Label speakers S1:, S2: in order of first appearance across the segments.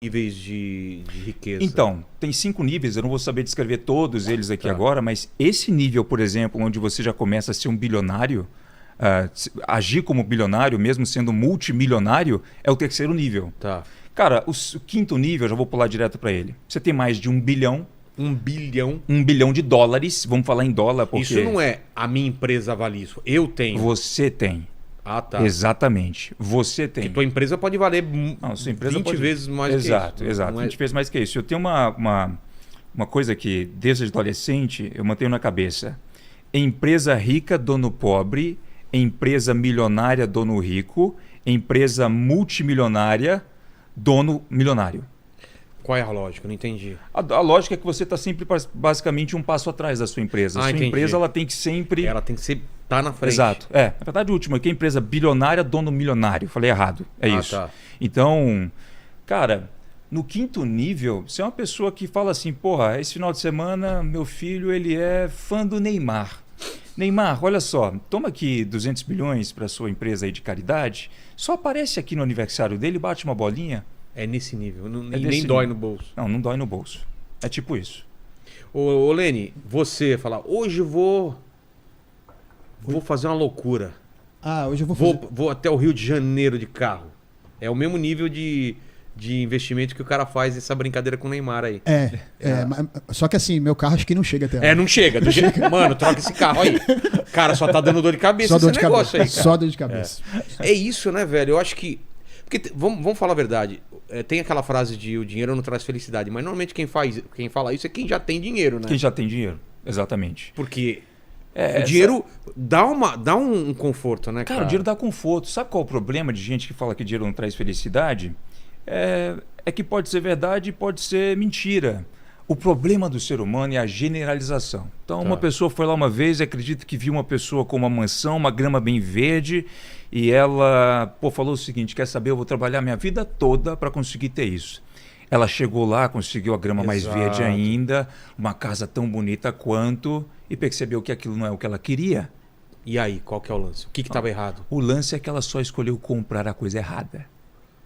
S1: níveis de riqueza?
S2: Então, tem 5 níveis, eu não vou saber descrever todos eles aqui agora, mas esse nível, por exemplo, onde você já começa a ser um bilionário, agir como bilionário, mesmo sendo multimilionário, é o 3º nível.
S1: Tá.
S2: Cara, o 5º nível, eu já vou pular direto para ele. Você tem mais de 1 bilhão.
S1: 1 bilhão?
S2: 1 bilhão de dólares, vamos falar em dólar, porque...
S1: Isso não é a minha empresa vale isso, eu tenho.
S2: Você tem.
S1: Ah, tá.
S2: Exatamente. Você tem.
S1: Porque tua empresa pode valer
S2: Não, sua empresa
S1: 20
S2: pode...
S1: vezes mais
S2: exato,
S1: que isso.
S2: Exato,
S1: Não é...
S2: 20 vezes mais que isso. Eu tenho uma coisa que, desde adolescente, eu mantenho na cabeça. Empresa rica, dono pobre. Empresa milionária, dono rico. Empresa multimilionária, dono milionário.
S1: Qual é a lógica? Não entendi.
S2: A lógica é que você está sempre basicamente um passo atrás da sua empresa. A sua
S1: entendi.
S2: empresa ela tem que sempre...
S1: Ela tem que ser... Tá na frente.
S2: Exato. Na verdade, o último aqui é empresa bilionária, dono milionário. Falei errado. É isso.
S1: Tá.
S2: Então, cara, no 5º nível, você é uma pessoa que fala assim, porra, esse final de semana meu filho ele é fã do Neymar. Neymar, olha só, toma aqui 200 milhões para sua empresa aí de caridade, só aparece aqui no aniversário dele, bate uma bolinha.
S1: É nesse nível.
S2: É
S1: nem dói no bolso.
S2: Não dói no bolso. É tipo isso.
S1: Ô Lene, você falar, hoje vou fazer uma loucura.
S3: Hoje eu vou
S1: Vou até o Rio de Janeiro de carro. É o mesmo nível de investimento que o cara faz essa brincadeira com o Neymar aí.
S3: Só que assim, meu carro acho que não chega até lá.
S1: Não chega. Mano, troca esse carro aí. Cara, só tá dando dor de cabeça
S3: Só dor
S1: esse
S3: de
S1: negócio
S3: cabeça.
S1: aí, cara.
S3: Só dor de cabeça.
S1: É isso, né, velho? Eu acho que... Porque, vamos falar a verdade. Tem aquela frase de o dinheiro não traz felicidade, mas normalmente quem fala isso é quem já tem dinheiro, né?
S2: Quem já tem dinheiro, exatamente.
S1: Porque o dinheiro dá um conforto, né, cara?
S2: Cara, o dinheiro dá conforto. Sabe qual é o problema de gente que fala que dinheiro não traz felicidade? É que pode ser verdade e pode ser mentira. O problema do ser humano é a generalização. Então, uma pessoa foi lá uma vez e acredita que viu uma pessoa com uma mansão, uma grama bem verde, e ela falou o seguinte, quer saber, eu vou trabalhar minha vida toda para conseguir ter isso. Ela chegou lá, conseguiu a grama mais verde ainda, uma casa tão bonita quanto, e percebeu que aquilo não é o que ela queria.
S1: E aí, qual que é o lance? O que estava errado?
S2: O lance é que ela só escolheu comprar a coisa errada.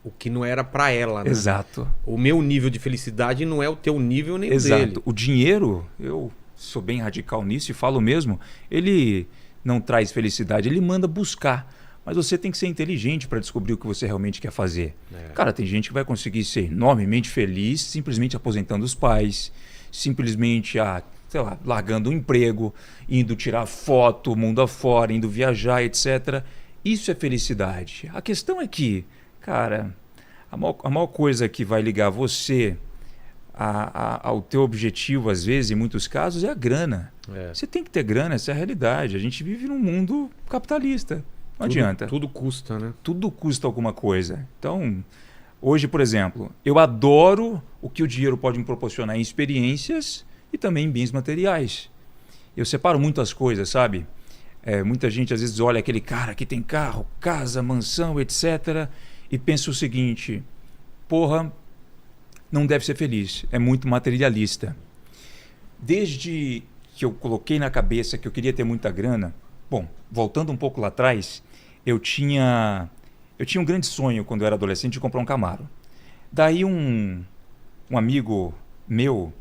S1: O que não era pra ela, né?
S2: Exato.
S1: O meu nível de felicidade não é o teu nível nem o dele.
S2: Exato. O dinheiro, eu sou bem radical nisso e falo mesmo, ele não traz felicidade, ele manda buscar. Mas você tem que ser inteligente para descobrir o que você realmente quer fazer. Cara, tem gente que vai conseguir ser enormemente feliz simplesmente aposentando os pais, simplesmente, largando o emprego, indo tirar foto, mundo afora, indo viajar, etc. Isso é felicidade. A questão é que, cara, a maior coisa que vai ligar você ao teu objetivo, às vezes, em muitos casos, é a grana. Você tem que ter grana, essa é a realidade. A gente vive num mundo capitalista. Não adianta.
S1: Tudo custa, né?
S2: Tudo custa alguma coisa. Então, hoje, por exemplo, eu adoro o que o dinheiro pode me proporcionar em experiências e também em bens materiais. Eu separo muito as coisas, sabe? Muita gente às vezes olha aquele cara que tem carro, casa, mansão, etc. e pensa o seguinte, porra, não deve ser feliz, é muito materialista. Desde que eu coloquei na cabeça que eu queria ter muita grana, voltando um pouco lá atrás, eu tinha um grande sonho quando eu era adolescente de comprar um Camaro. Daí um amigo meu,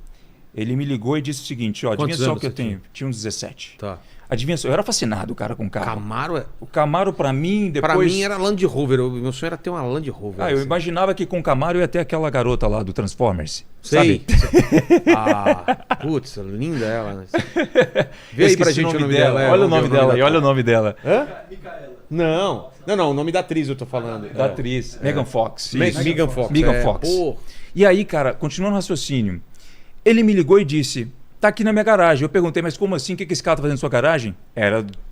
S2: ele me ligou e disse o seguinte, adivinha só o que eu tenho? Tinha uns 17.
S1: Tá.
S2: Adivinha só, eu era fascinado, cara, com carro.
S1: Camaro
S2: O Camaro pra mim, depois...
S1: Pra mim era Land Rover, meu sonho era ter uma Land Rover.
S2: Eu imaginava que com o Camaro eu ia ter aquela garota lá do Transformers.
S1: Sei.
S2: Sabe?
S1: Putz, linda ela. Né? Vê aí pra gente o nome dela.
S2: Olha o nome dela aí, olha o nome dela.
S1: Micaela. Não, o nome da atriz eu tô falando.
S2: Da atriz, Megan Fox.
S1: Megan Fox.
S2: Megan Fox. E aí, cara, continuando o raciocínio, ele me ligou e disse, tá aqui na minha garagem. Eu perguntei, mas como assim? O que esse cara tá fazendo na sua garagem?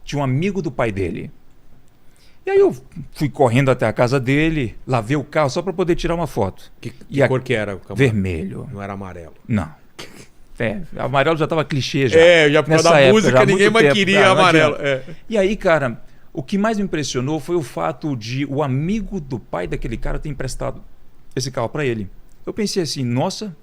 S2: Tinha um amigo do pai dele. E aí eu fui correndo até a casa dele, lavei o carro só para poder tirar uma foto.
S1: Que cor que era o Camaro?
S2: Vermelho.
S1: Não era amarelo?
S2: Não. Amarelo já estava clichê já.
S1: Já por causa da música, ninguém mais queria amarelo.
S2: E aí, cara, o que mais me impressionou foi o fato de o amigo do pai daquele cara ter emprestado esse carro para ele. Eu pensei assim, nossa,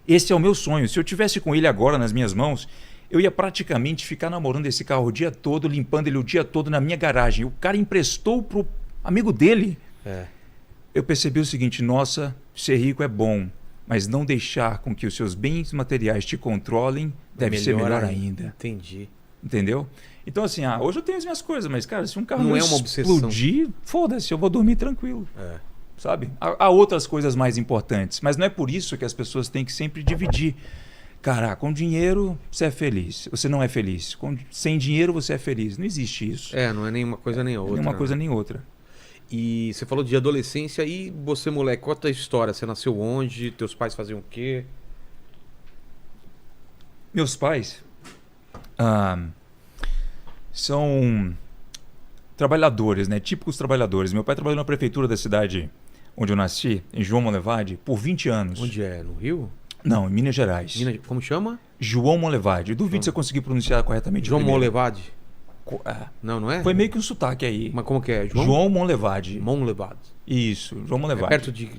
S2: esse é o meu sonho. Se eu tivesse com ele agora nas minhas mãos, eu ia praticamente ficar namorando esse carro o dia todo, limpando ele o dia todo na minha garagem. O cara emprestou pro amigo dele. eu percebi o seguinte, nossa, ser rico é bom, mas não deixar com que os seus bens materiais te controlem deve ser melhor ainda.
S1: Entendi.
S2: Entendeu? Então assim, hoje eu tenho as minhas coisas, mas cara, se um carro
S1: não é uma
S2: explodir, foda-se, eu vou dormir tranquilo. Sabe? Há outras coisas mais importantes, mas não é por isso que as pessoas têm que sempre dividir. Cara, com dinheiro você é feliz, você não é feliz. Sem dinheiro você é feliz. Não existe isso.
S1: Não é nem uma coisa nem outra.
S2: Nem uma coisa nem outra.
S1: E você falou de adolescência e você, moleque, conta a história. Você nasceu onde? Teus pais faziam o quê?
S2: Meus pais são trabalhadores, né? Típicos trabalhadores. Meu pai trabalhou na prefeitura da cidade onde eu nasci, em João Monlevade, por 20 anos.
S1: Onde é? No Rio?
S2: Não, em Minas Gerais.
S1: Como chama?
S2: João Monlevade. Duvido se eu conseguir pronunciar corretamente.
S1: João Monlevade? Não é?
S2: Foi meio que um sotaque aí.
S1: Mas como que é?
S2: João Monlevade.
S1: Monlevade.
S2: Isso, João Monlevade.
S1: É perto de...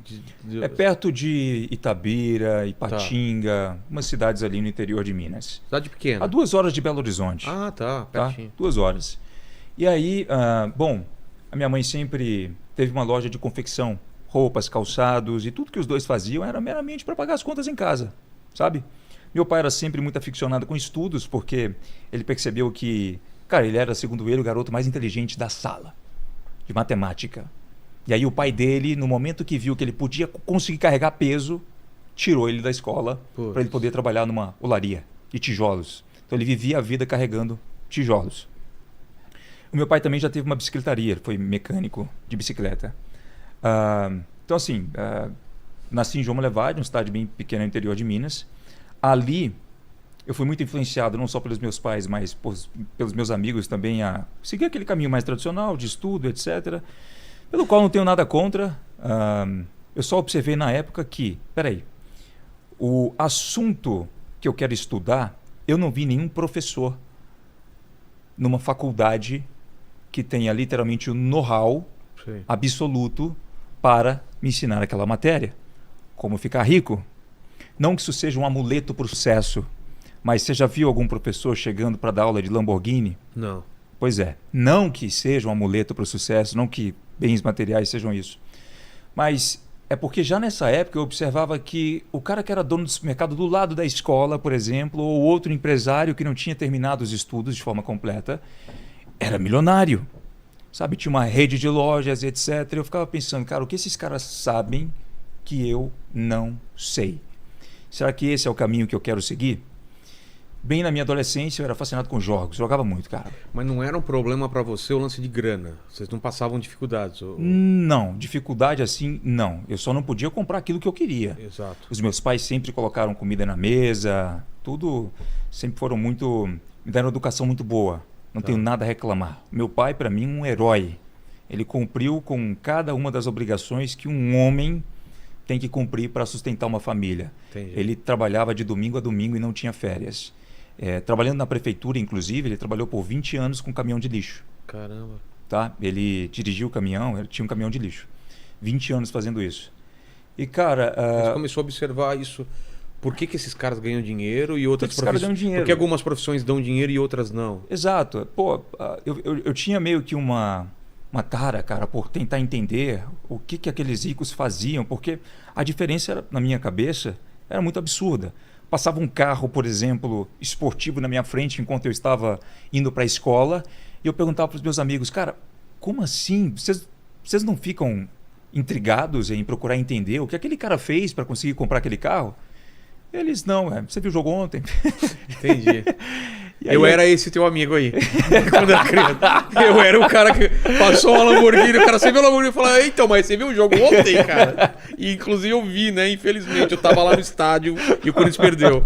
S2: É perto de Itabira, Ipatinga, umas cidades ali no interior de Minas.
S1: Cidade pequena.
S2: A 2 horas de Belo Horizonte.
S1: Ah, tá, pertinho.
S2: 2 horas. E aí, bom, a minha mãe sempre teve uma loja de confecção, roupas, calçados, e tudo que os dois faziam era meramente para pagar as contas em casa, sabe? Meu pai era sempre muito aficionado com estudos, porque ele percebeu que, cara, ele era, segundo ele, o garoto mais inteligente da sala, de matemática. E aí o pai dele, no momento que viu que ele podia conseguir carregar peso, tirou ele da escola para ele poder trabalhar numa olaria de tijolos. Então ele vivia a vida carregando tijolos. O meu pai também já teve uma bicicletaria, ele foi mecânico de bicicleta. Então assim, nasci em João Monlevade, uma cidade bem pequena no interior de Minas. Ali eu fui muito influenciado não só pelos meus pais, mas pelos meus amigos também a seguir aquele caminho mais tradicional de estudo, etc., pelo qual não tenho nada contra. Eu só observei na época que, o assunto que eu quero estudar, eu não vi nenhum professor numa faculdade que tenha literalmente o know-how absoluto para me ensinar aquela matéria. Como ficar rico. Não que isso seja um amuleto para o sucesso, mas você já viu algum professor chegando para dar aula de Lamborghini?
S1: Não.
S2: Pois é. Não que seja um amuleto para o sucesso, não que bens materiais sejam isso. Mas é porque já nessa época eu observava que o cara que era dono do supermercado do lado da escola, por exemplo, ou outro empresário que não tinha terminado os estudos de forma completa, era milionário. Sabe, tinha uma rede de lojas, etc. Eu ficava pensando, cara, o que esses caras sabem que eu não sei? Será que esse é o caminho que eu quero seguir? Bem na minha adolescência eu era fascinado com jogos, jogava muito, cara.
S1: Mas não era um problema pra você o lance de grana? Vocês não passavam dificuldades?
S2: Não, dificuldade assim, não. Eu só não podia comprar aquilo que eu queria.
S1: Exato.
S2: Os meus pais sempre colocaram comida na mesa, tudo, sempre foram muito, me deram uma educação muito boa. Não tenho nada a reclamar. Meu pai, para mim, um herói. Ele cumpriu com cada uma das obrigações que um homem tem que cumprir para sustentar uma família.
S1: Entendi.
S2: Ele trabalhava de domingo a domingo e não tinha férias. Trabalhando na prefeitura, inclusive, ele trabalhou por 20 anos com caminhão de lixo.
S1: Caramba.
S2: Tá? Ele dirigiu o caminhão, ele tinha um caminhão de lixo. 20 anos fazendo isso. E, cara...
S1: Você começou a observar isso. Por que esses caras ganham dinheiro e outras
S2: profissões... ganham dinheiro?
S1: Porque algumas profissões dão dinheiro e outras não.
S2: Exato. Pô, eu tinha meio que uma tara, cara, por tentar entender o que aqueles ricos faziam, porque a diferença, era, na minha cabeça, era muito absurda. Passava um carro, por exemplo, esportivo na minha frente enquanto eu estava indo para a escola e eu perguntava para os meus amigos, cara, como assim? Vocês não ficam intrigados em procurar entender o que aquele cara fez para conseguir comprar aquele carro? Eles, não, você viu o jogo ontem?
S1: Entendi. Eu era esse teu amigo aí, quando era criança. Eu era o cara que passou uma Lamborghini, o cara, você viu a Lamborghini e falou, então, mas você viu o jogo ontem, cara? E inclusive eu vi, né? Infelizmente, eu tava lá no estádio e o Corinthians perdeu.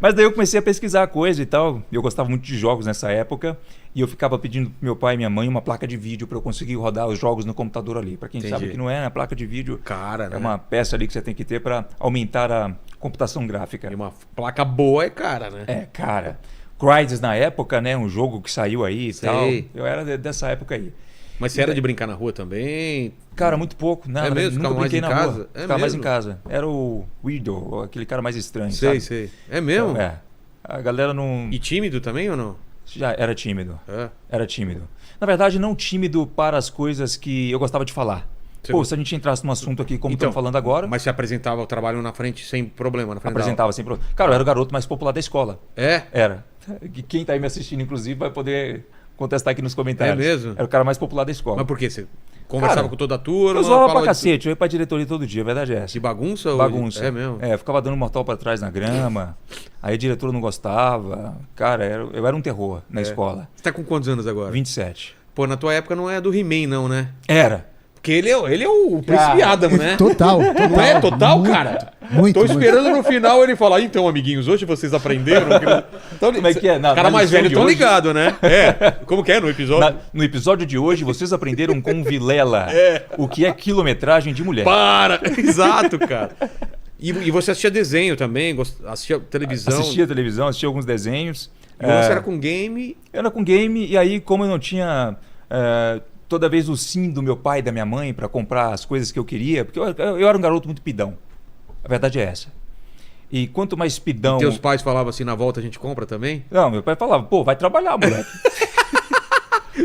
S2: Mas daí eu comecei a pesquisar coisa e tal. Eu gostava muito de jogos nessa época. E eu ficava pedindo pro meu pai e minha mãe uma placa de vídeo para eu conseguir rodar os jogos no computador ali. Para quem sabe que não é, a placa de vídeo
S1: cara,
S2: é uma peça ali que você tem que ter para aumentar a computação gráfica.
S1: E uma placa boa é cara, né?
S2: É, cara. Crysis na época, né? Um jogo que saiu aí e tal. Eu era dessa época aí.
S1: Mas você era de brincar na rua também?
S2: Cara, muito pouco. Não,
S1: mesmo?
S2: Nunca brinquei na
S1: casa?
S2: rua. Ficava mais em casa. Era o Weirdo, aquele cara mais estranho,
S1: sei,
S2: sabe?
S1: Sei. É mesmo?
S2: Então, a galera não...
S1: E tímido também ou não?
S2: Já era tímido. Era tímido. Na verdade, não tímido para as coisas que eu gostava de falar. Pô, se a gente entrasse num assunto aqui como estamos falando agora...
S1: Mas você apresentava o trabalho na frente sem problema?
S2: Apresentava sem problema. Cara, eu era o garoto mais popular da escola.
S1: É?
S2: Era. Quem tá aí me assistindo, inclusive, vai poder contestar aqui nos comentários.
S1: É mesmo?
S2: Era o cara mais popular da escola.
S1: Mas por quê? Você conversava com toda a turma?
S2: Eu zoava pra cacete, eu ia pra diretoria todo dia, a verdade é essa.
S1: De bagunça?
S2: Bagunça.
S1: É mesmo?
S2: É, ficava dando mortal pra trás na grama, aí a diretora não gostava. Cara, eu era um terror na escola.
S1: Você tá com quantos anos agora?
S2: 27.
S1: Pô, na tua época não é do He-Man não, né?
S2: Era.
S1: Porque ele é o Príncipe Adam, né?
S3: Total.
S1: Não é total, muito, cara?
S3: Muito.
S1: Tô esperando no final ele falar, então, amiguinhos, hoje vocês aprenderam... Então,
S2: como é que é?
S1: Os caras mais velhos estão ligados, né? É. Como que é no episódio?
S2: No episódio de hoje, vocês aprenderam com Vilela o que é quilometragem de mulher.
S1: Para! Exato, cara. E você assistia desenho também? Assistia televisão?
S2: Assistia televisão, assistia alguns desenhos.
S1: E você era com game?
S2: Eu era com game, e aí, como eu não tinha... toda vez o sim do meu pai e da minha mãe para comprar as coisas que eu queria, porque eu era um garoto muito pidão. A verdade é essa. E quanto mais pidão...
S1: E teus pais falavam assim, na volta a gente compra também?
S2: Não, meu pai falava, pô, vai trabalhar, moleque.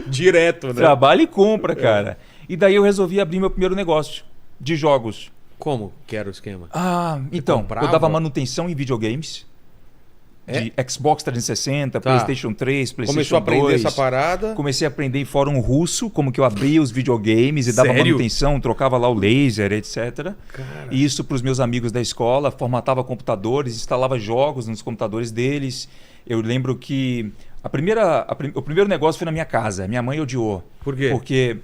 S1: Direto, né?
S2: Trabalha e compra, cara. E daí eu resolvi abrir meu primeiro negócio de jogos.
S1: Como que era o esquema?
S2: Então,
S1: comprava?
S2: eu dava manutenção em videogames. De Xbox 360, PlayStation 3, PlayStation 2.
S1: Começou a aprender essa parada?
S2: Comecei a aprender em fórum russo, como que eu abria os videogames e dava manutenção, trocava lá o laser, etc.
S1: Cara.
S2: E isso para os meus amigos da escola, formatava computadores, instalava jogos nos computadores deles. Eu lembro que o primeiro negócio foi na minha casa. Minha mãe odiou.
S1: Por quê?
S2: Porque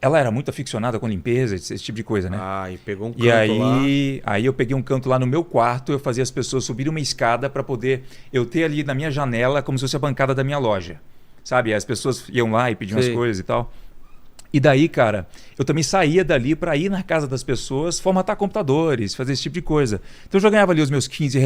S2: ela era muito aficionada com limpeza, esse tipo de coisa, né?
S1: E pegou um canto
S2: aí eu peguei um canto lá no meu quarto, eu fazia as pessoas subirem uma escada para poder eu ter ali na minha janela como se fosse a bancada da minha loja. Sabe? As pessoas iam lá e pediam as coisas e tal. E daí, cara, eu também saía dali para ir na casa das pessoas, formatar computadores, fazer esse tipo de coisa. Então eu já ganhava ali os meus R$15,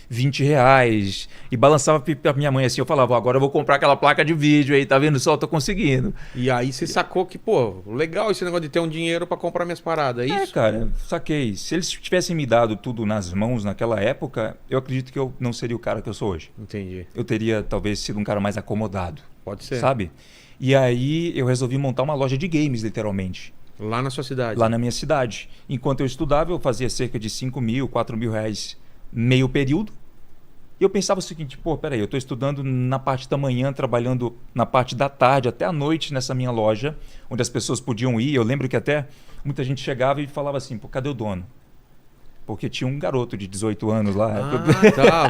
S2: R$20 e balançava pra minha mãe assim, eu falava, agora eu vou comprar aquela placa de vídeo aí, tá vendo só, eu tô conseguindo.
S1: E aí você sacou que, pô, legal esse negócio de ter um dinheiro para comprar minhas paradas, é isso?
S2: Cara, saquei. Se eles tivessem me dado tudo nas mãos naquela época, eu acredito que eu não seria o cara que eu sou hoje.
S1: Entendi.
S2: Eu teria talvez sido um cara mais acomodado.
S1: Pode ser.
S2: Sabe? E aí eu resolvi montar uma loja de games, literalmente.
S1: Lá na sua cidade?
S2: Lá na minha cidade. Enquanto eu estudava, eu fazia cerca de 5 mil, 4 mil reais meio período. E eu pensava o seguinte, pô, peraí, eu estou estudando na parte da manhã, trabalhando na parte da tarde, até a noite nessa minha loja, onde as pessoas podiam ir. Eu lembro que até muita gente chegava e falava assim, pô, cadê o dono? Porque tinha um garoto de 18 anos lá.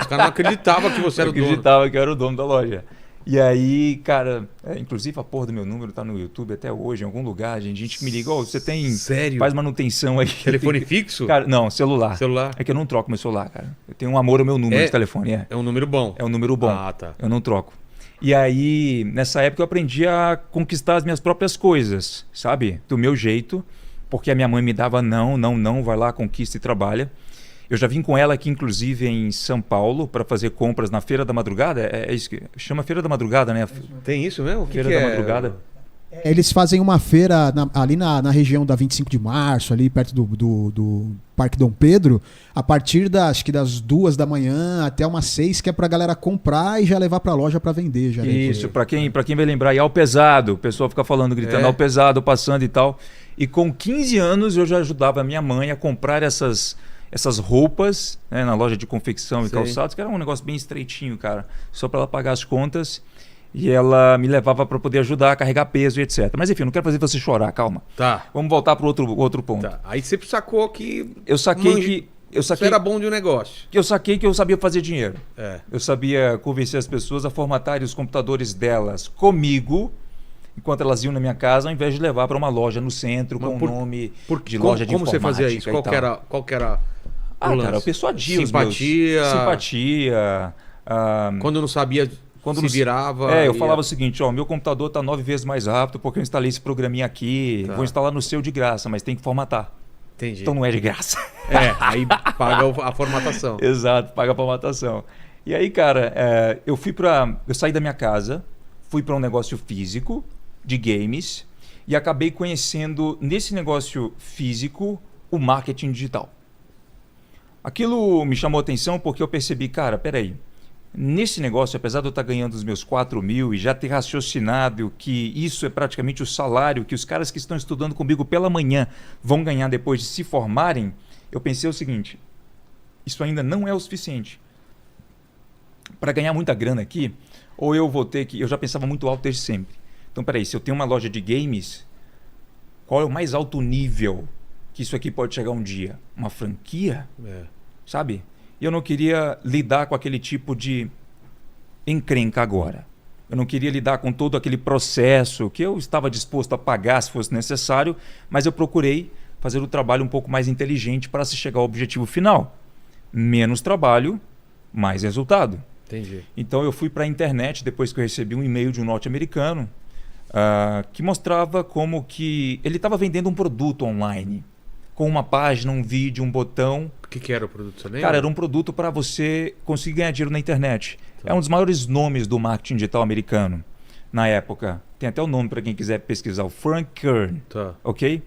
S1: Os caras não acreditavam que você era o dono.
S2: Acreditava que eu era o dono da loja. E aí, cara, inclusive a porra do meu número tá no YouTube até hoje, em algum lugar, gente que me liga, você tem...
S1: Sério?
S2: Faz manutenção aí.
S1: Telefone fixo?
S2: Cara, não, celular.
S1: Celular?
S2: É que eu não troco meu celular, cara. Eu tenho um amor ao meu número de telefone,
S1: É um número bom?
S2: É um número bom.
S1: Tá.
S2: Eu não troco. E aí, nessa época eu aprendi a conquistar as minhas próprias coisas, sabe? Do meu jeito, porque a minha mãe me dava não, vai lá, conquista e trabalha. Eu já vim com ela aqui, inclusive, em São Paulo, para fazer compras na Feira da Madrugada. É isso que chama Feira da Madrugada, né?
S1: Tem isso mesmo? O
S2: Feira da Madrugada.
S3: Eles fazem uma feira ali na região da 25 de março, ali perto do Parque Dom Pedro, a partir das 2 da manhã até umas 6, que é pra galera comprar e já levar pra loja pra vender. Já,
S2: isso, pra quem vai lembrar, e ao pesado, o pessoal fica falando, gritando ao pesado, passando e tal. E com 15 anos eu já ajudava a minha mãe a comprar essas roupas, né, na loja de confecção e calçados, que era um negócio bem estreitinho, cara, só para ela pagar as contas, e ela me levava para poder ajudar a carregar peso e etc. Mas enfim, não quero fazer você chorar, calma.
S1: Tá.
S2: Vamos voltar para outro ponto.
S1: Tá. Aí você sacou que...
S2: Eu saquei
S1: você era bom de um negócio.
S2: Eu saquei que eu sabia fazer dinheiro.
S1: É.
S2: Eu sabia convencer as pessoas a formatarem os computadores delas comigo, enquanto elas iam na minha casa, ao invés de levar para uma loja no centro com o nome de loja de informática.
S1: Como você fazia isso? Qual que era
S2: cara, eu persuadia
S1: Simpatia.
S2: Simpatia.
S1: Quando não sabia, se virava.
S2: Eu falava o seguinte, meu computador está 9 vezes mais rápido porque eu instalei esse programinha aqui, vou instalar no seu de graça, mas tem que formatar.
S1: Entendi.
S2: Então não é de graça.
S1: Aí paga a formatação.
S2: Exato, paga a formatação. E aí, cara, eu saí da minha casa, fui para um negócio físico de games e acabei conhecendo nesse negócio físico o marketing digital. Aquilo me chamou a atenção porque eu percebi, cara, peraí, Nesse negócio, apesar de eu estar ganhando os meus 4 mil e já ter raciocinado que isso é praticamente o salário que os caras que estão estudando comigo pela manhã vão ganhar depois de se formarem, eu pensei o seguinte, isso ainda não é o suficiente. Para ganhar muita grana aqui, ou eu vou ter que... Eu já pensava muito alto desde sempre. Então, peraí, se eu tenho uma loja de games, qual é o mais alto nível que isso aqui pode chegar um dia? Uma franquia? Sabe? E eu não queria lidar com aquele tipo de encrenca agora. Eu não queria lidar com todo aquele processo que eu estava disposto a pagar se fosse necessário, mas eu procurei fazer o trabalho um pouco mais inteligente para se chegar ao objetivo final. Menos trabalho, mais resultado.
S1: Entendi.
S2: Então eu fui para a internet depois que eu recebi um e-mail de um norte-americano que mostrava como que ele estava vendendo um produto online. Com uma página, um vídeo, um botão.
S1: O que era o produto, você lembra?
S2: Cara, era um produto para você conseguir ganhar dinheiro na internet.
S1: Tá.
S2: É um dos maiores nomes do marketing digital americano na época. Tem até o nome para quem quiser pesquisar, o Frank Kern.
S1: Tá.
S2: Ok?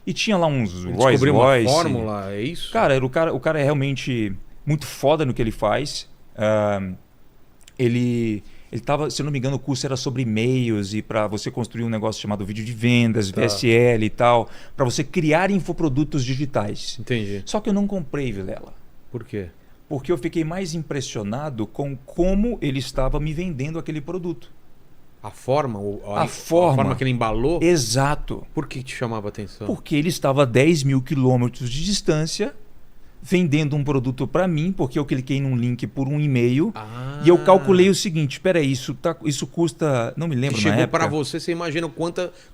S2: E tinha lá uns
S1: Ele
S2: Rolls
S1: descobriu
S2: Royce.
S1: uma fórmula, é isso?
S2: Cara, o cara é realmente muito foda no que ele faz. Ele estava, se eu não me engano, o curso era sobre e-mails e para você construir um negócio chamado vídeo de vendas,
S1: Tá.
S2: VSL e tal, para você criar infoprodutos digitais.
S1: Entendi.
S2: Só que eu não comprei, Vilela.
S1: Por quê?
S2: Porque eu fiquei mais impressionado com como ele estava me vendendo aquele produto.
S1: A forma?
S2: A forma
S1: que ele embalou?
S2: Exato.
S1: Por que te chamava a atenção?
S2: Porque ele estava a 10 mil quilômetros de distância vendendo um produto para mim, porque eu cliquei num link por um e-mail e eu calculei o seguinte, espera aí, isso custa, não me lembro na
S1: Chegou
S2: época.
S1: para você imagina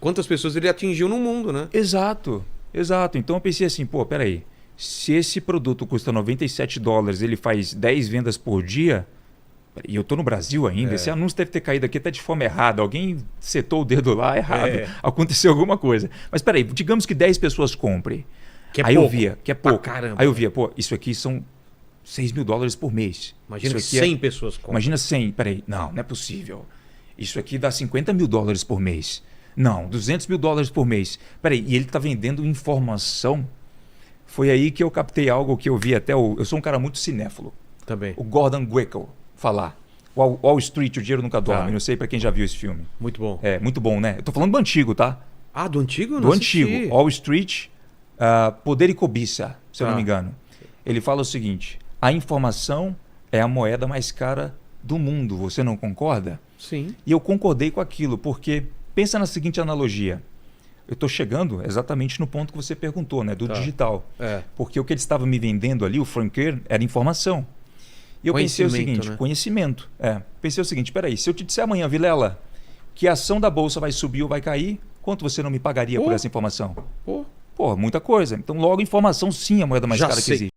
S1: quantas pessoas ele atingiu no mundo, né?
S2: Exato, exato. Então eu pensei assim, pô, pera aí, se esse produto custa $97, ele faz 10 vendas por dia, e eu tô no Brasil ainda, esse anúncio deve ter caído aqui até de forma errada, alguém setou o dedo lá errado, aconteceu alguma coisa. Mas espera aí, digamos que 10 pessoas comprem.
S1: Que é
S2: aí
S1: pouco.
S2: eu via, que é pouco.
S1: Caramba.
S2: Aí eu via, pô, isso aqui são $6 mil por mês.
S1: Imagina
S2: isso
S1: que
S2: aqui
S1: 100 pessoas compram.
S2: Imagina 100, peraí, não é possível. Isso aqui dá $50 mil por mês. Não, $200 mil por mês. Peraí, e ele está vendendo informação? Foi aí que eu captei algo que eu vi até eu sou um cara muito cinéfilo.
S1: Também.
S2: O Gordon Gekko falar. Wall Street, o dinheiro nunca dorme.
S1: Tá.
S2: Não sei para quem já viu esse filme.
S1: Muito bom.
S2: É, muito bom, né? Eu tô falando do antigo, tá?
S1: Ah, do antigo?
S2: Do antigo. Wall Street, Poder e Cobiça, se eu não me engano. Ele fala o seguinte, a informação é a moeda mais cara do mundo, você não concorda?
S1: Sim.
S2: E eu concordei com aquilo, porque pensa na seguinte analogia. Eu estou chegando exatamente no ponto que você perguntou, né? Do digital. Porque o que ele estava me vendendo ali, o Frank Kern, era informação. E eu pensei o seguinte,
S1: né?
S2: conhecimento. Pensei o seguinte, peraí, se eu te disser amanhã, Vilela, que a ação da Bolsa vai subir ou vai cair, quanto você não me pagaria por essa informação? Pô, muita coisa. Então, logo, informação sim é a moeda mais cara que existe.